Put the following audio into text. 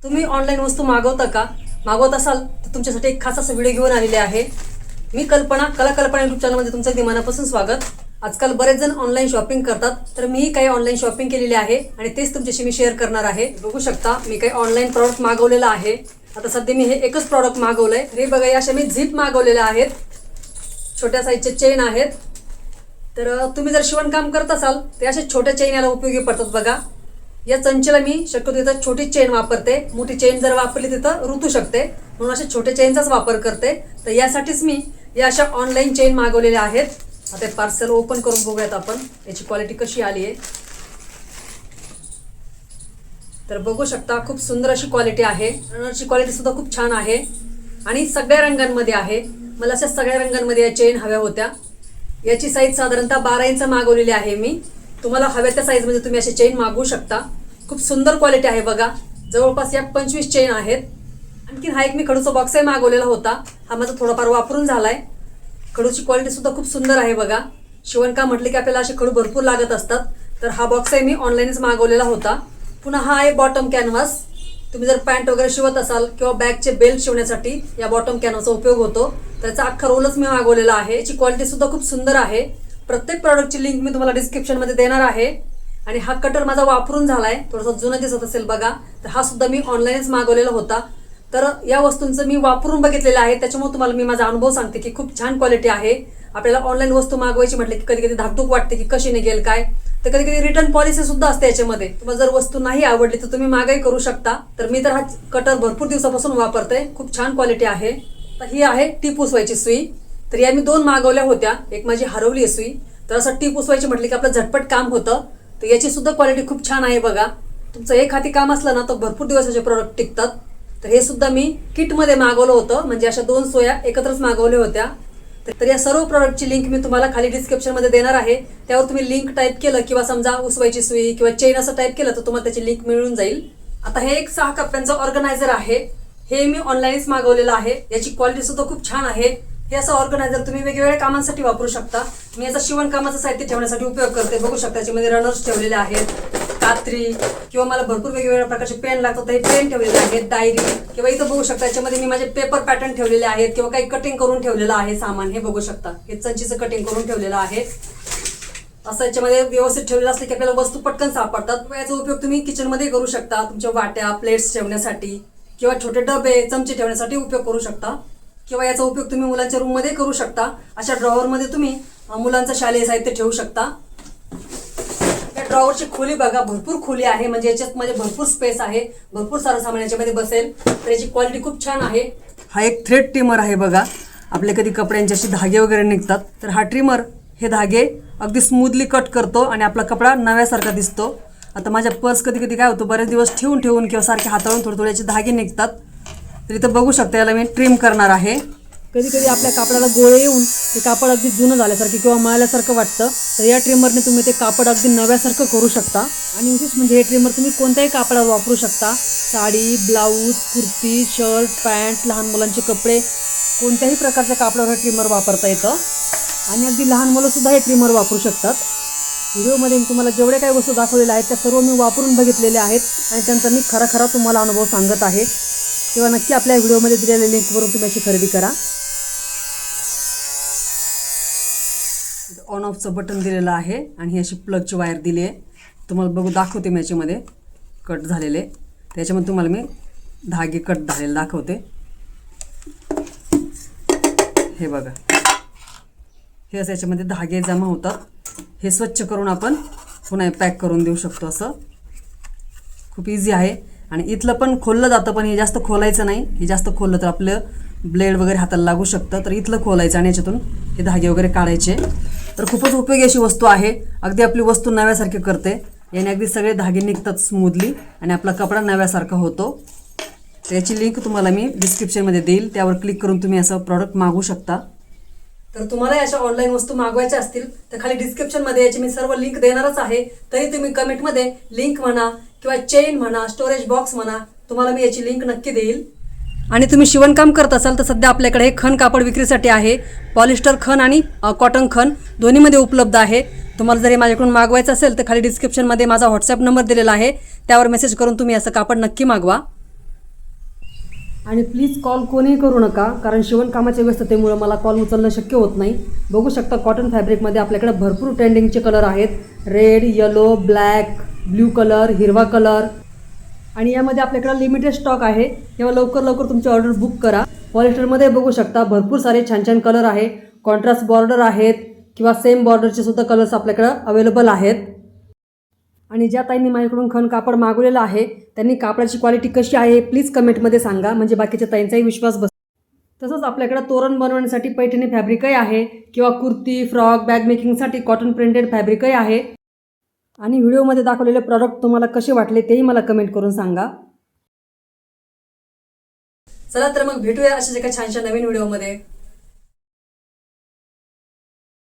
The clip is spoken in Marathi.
तुम्ही ऑनलाईन वस्तू मागवता का? मागवत असाल तर तुमच्यासाठी एक खास असा व्हिडिओ घेऊन आलेले आहे। मी कल्पना यूट्यूब चॅनलमध्ये तुमचं अगदी मनापासून स्वागत। आजकाल बरेच जण ऑनलाईन शॉपिंग करतात, तर मीही काही ऑनलाईन शॉपिंग केलेली आहे आणि तेच तुमच्याशी मी शेअर करणार आहे। बघू शकता मी काही ऑनलाईन प्रॉडक्ट मागवलेला आहे। आता सध्या मी हे एकच प्रॉडक्ट मागवलंय। हे बघा, या अशा मी झिप मागवलेल्या आहेत, छोट्या साईजचे चेन आहेत। तर तुम्ही जर शिवणकाम करत असाल तर अशा छोट्या चेन याला उपयोगी पडतात। बघा, या चंचेला मी शक्यतो इथं छोटी चेन वापरते, मोठी चेन जर वापरली तिथं रुतू शकते, म्हणून अशा छोट्या चेनचाच वापर करते। तर यासाठीच मी या अशा ऑनलाईन चेन मागवलेल्या आहेत। आता पार्सल ओपन करून बघूयात आपण याची क्वालिटी कशी आली आहे। तर बघू शकता खूप सुंदर अशी क्वालिटी आहे, रनरची क्वालिटी सुद्धा खूप छान आहे आणि सगळ्या रंगांमध्ये आहे। मला अशा सगळ्या रंगांमध्ये या चेन हव्या होत्या। याची साईज साधारणतः 12 इंच मागवलेली आहे मी। तुम्हाला हव्या त्या साईजमध्ये तुम्ही असे चेन मागवू शकता। खूप सुंदर क्वालिटी आहे बघा, जवळपास या 25 चेन आहेत। आणखी हा एक मी खडूचा बॉक्सही मागवलेला होता, हा माझा थोडाफार वापरून झालाय। खडूची क्वालिटी सुद्धा खूप सुंदर आहे बघा। शिवणकाम म्हटले की आपल्याला असे खडू भरपूर लागत असतात, तर हा बॉक्सही मी ऑनलाईनच मागवलेला होता। पुन्हा हा आहे बॉटम कॅनव्हास। तुम्ही जर पॅन्ट वगैरे शिवत असाल किंवा बॅगचे बेल्ट शिवण्यासाठी या बॉटम कॅनव्हासचा उपयोग होतो। त्याचा अख्खा रोलच मी मागवलेला आहे। याची क्वालिटी सुद्धा खूप सुंदर आहे। प्रत्येक प्रॉडक्टची लिंक मी तुम्हाला डिस्क्रिप्शनमध्ये देणार आहे। आणि हा कटर माझा वापरून झालाय, थोडासा जुना दिसत असेल बघा, तर हा सुद्धा मी ऑनलाईनच मागवलेला होता। तर या वस्तूंचं मी वापरून बघितलेलं आहे, त्याच्यामुळे तुम्हाला मी माझा अनुभव सांगते की खूप छान क्वालिटी आहे। आपल्याला ऑनलाईन वस्तू मागवायची म्हटलं की कधी कधी धाकधूक वाटते की कशी निघेल काय, तर कधी कधी रिटर्न पॉलिसी सुद्धा असते याच्यामध्ये। तुम्हाला जर वस्तू नाही आवडली तर तुम्ही मागाई करू शकता। तर मी तर हा कटर भरपूर दिवसापासून वापरते, खूप छान क्वालिटी आहे। तर ही आहे टीप पुसवायची सुई। तर या मी 2 मागवल्या होत्या, एक माझी हरवली आहे सुई। तर असं टीप पुसवायची म्हटली की आपलं झटपट काम होतं। तर याची सुद्धा क्वालिटी खूप छान आहे बघा। तुमचं एक हाती काम असलं ना तर भरपूर दिवस असे प्रोडक्ट टिकतात। तर हे सुद्धा मी किटमध्ये मागवलं होतं, म्हणजे अशा 2 सोया एकत्रच मागवल्या होत्या। तर या सर्व प्रोडक्टची लिंक मी तुम्हाला खाली डिस्क्रिप्शनमध्ये देणार आहे। त्यावर तुम्ही लिंक टाईप केलं किंवा समजा उसवायची सुई किंवा चेन असं टाईप केलं तर तुम्हाला त्याची लिंक मिळून जाईल। आता हे एक 6 कप्प्यांचं ऑर्गनायझर आहे, हे मी ऑनलाईनच मागवलेलं आहे। याची क्वालिटी सुद्धा खूप छान आहे। हे असं ऑर्गनायझर तुम्ही वेगवेगळ्या कामांसाठी वापरू शकता। मी याचा शिवणकामाचं साहित्य ठेवण्यासाठी उपयोग करते। बघू शकता याच्यामध्ये रनर्स ठेवलेले आहेत, कात्री किंवा मला भरपूर वेगवेगळ्या प्रकारचे पेन लागतात, हे पेन ठेवलेले आहेत, डायरी किंवा इथं बघू शकता याच्यामध्ये मी माझे पेपर पॅटर्न ठेवलेले आहेत किंवा काही कटिंग करून ठेवलेलं आहे सामान। हे बघू शकता हे चंचीचं कटिंग करून ठेवलेलं आहे। असं याच्यामध्ये व्यवस्थित ठेवलेलं असलं की आपल्याला वस्तू पटकन सापडतात। याचा उपयोग तुम्ही किचनमध्ये करू शकता, तुमच्या वाट्या प्लेट्स ठेवण्यासाठी किंवा छोटे डबे चमचे ठेवण्यासाठी उपयोग करू शकता, किंवा याचा उपयोग तुम्ही मुलांच्या रूममध्ये करू शकता। अशा ड्रॉवरमध्ये तुम्ही मुलांचं शालेय साहित्य ठेवू शकता। या ड्रॉवरची खोली बघा, भरपूर खोली आहे, म्हणजे याच्यात मध्ये भरपूर स्पेस आहे, भरपूर सारं सामान याच्यामध्ये बसेल। तर याची क्वालिटी खूप छान आहे। हा एक थ्रेड ट्रिमर आहे बघा, आपले कधी कपड्यांचे असे धागे वगैरे निघतात, तर हा ट्रिमर हे धागे अगदी स्मूथली कट करतो आणि आपला कपडा नव्यासारखा दिसतो। आता माझ्या पर्स कधी कधी काय होतं, बरेच दिवस ठेवून किंवा सारखे हाताळून थोडे याचे धागे निघतात। तर इथं बघू शकता याला मी ट्रिम करणार आहे। कधी कधी आपल्या कापडाला गोळे येऊन ते कापड अगदी जुनं झाल्यासारखं किंवा मळल्यासारखं वाटतं, तर या ट्रिमरने तुम्ही ते कापड अगदी नव्यासारखं करू शकता। आणि विशेष म्हणजे हे ट्रिमर तुम्ही कोणत्याही कापडावर वापरू शकता, sari, blouse, kurti, shirt, pant, लहान मुलांचे कपडे, कोणत्याही प्रकारच्या कापडावर हे ट्रिमर वापरता येतं आणि अगदी लहान मुलंसुद्धा हे ट्रिमर वापरू शकतात। व्हिडिओमध्ये मी तुम्हाला जेवढे काही वस्तू दाखवलेल्या आहेत त्या सर्व मी वापरून बघितलेल्या आहेत आणि त्यांचा मी खरा तुम्हाला अनुभव सांगत आहे। तेव्हा नक्की आपल्या व्हिडिओमध्ये दिलेल्या लिंकवरून तुम्ही याची खरेदी करा। ऑन ऑफचं बटन दिलेलं आहे आणि ही अशी प्लगची वायर दिली आहे। तुम्हाला बघू दाखवते मी याच्यामध्ये कट झालेले, त्याच्यामध्ये तुम्हाला मी धागे कट झालेले दाखवते। हे बघा, हे असं याच्यामध्ये धागे जमा होतात, हे स्वच्छ करून आपण पुन्हा पॅक करून देऊ शकतो। असं खूप इझी आहे आणि इथलं पण खोललं जातं, पण हे जास्त खोलायचं नाही। हे जास्त खोललं तर आपलं ब्लेड वगैरे हाताला लागू शकतं, तर इथलं खोलायचं आणि याच्यातून हे धागे वगैरे काढायचे। तर खूपच उपयोगी अशी वस्तू आहे, अगदी आपली वस्तू नव्यासारखी करते। याने अगदी सगळे धागे निघतात स्मूथली आणि आपला कपडा नव्यासारखा होतो। तर याची लिंक तुम्हाला मी डिस्क्रिप्शनमध्ये देईल, त्यावर क्लिक करून तुम्ही असं प्रॉडक्ट मागवू शकता। तर तुम्हाला अशा ऑनलाईन वस्तू मागवायच्या असतील तर खाली डिस्क्रिप्शनमध्ये याची मी सर्व लिंक देणारच आहे। तरी तुम्ही कमेंटमध्ये लिंक म्हणा किंवा चेन म्हणा, स्टोरेज बॉक्स म्हणा, तुम्हाला मी याची लिंक नक्की देईल। आणि तुम्ही शिवणकाम करत असाल तर सध्या आपल्याकडे हे खण कापड विक्रीसाठी आहे। पॉलिस्टर खण आणि कॉटन खण दोन्हीमध्ये उपलब्ध आहे। तुम्हाला जर हे माझ्याकडून मागवायचं असेल तर खाली डिस्क्रिप्शनमध्ये माझा व्हॉट्सॲप नंबर दिलेला आहे, त्यावर मेसेज करून तुम्ही असं कापड नक्की मागवा। आणि प्लीज कॉल कोणीही करू नका, कारण शिवणकामाच्या व्यस्ततेमुळे मला कॉल उचलणं शक्य होत नाही. बघू शकता कॉटन फॅब्रिकमध्ये आपल्याकडे भरपूर ट्रेंडिंगचे कलर आहेत. Red, yellow, black, blue colour, हिरवा कलर. आणि यामध्ये आपल्याकडे लिमिटेड स्टॉक आहे, तेव्हा लवकर लवकर तुमची ऑर्डर बुक करा. पॉलिस्टरमध्ये बघू शकता भरपूर सारे छान छान कलर आहे. कॉन्ट्रास्ट बॉर्डर आहेत किंवा सेम बॉर्डरचे सुद्धा कलर्स आपल्याकडे अवेलेबल आहेत. आणि ज्या ताईंनी माझ्याकडून खण कापड मागवलेलं आहे त्यांनी कापडाची क्वालिटी कशी आहे प्लीज कमेंटमध्ये सांगा, म्हणजे बाकीच्या ताईंचाही विश्वास बस. तसंच आपल्याकडे तोरण बनवण्यासाठी पैठणी फॅब्रिकही आहे किंवा कुर्ती, फ्रॉक, बॅग मेकिंगसाठी कॉटन प्रिंटेड फॅब्रिकही आहे. आणि व्हिडिओमध्ये दाखवलेले प्रॉडक्ट तुम्हाला कसे वाटले तेही मला कमेंट करून सांगा. चला तर मग भेटूया अशाच एका छानशा नवीन व्हिडिओमध्ये.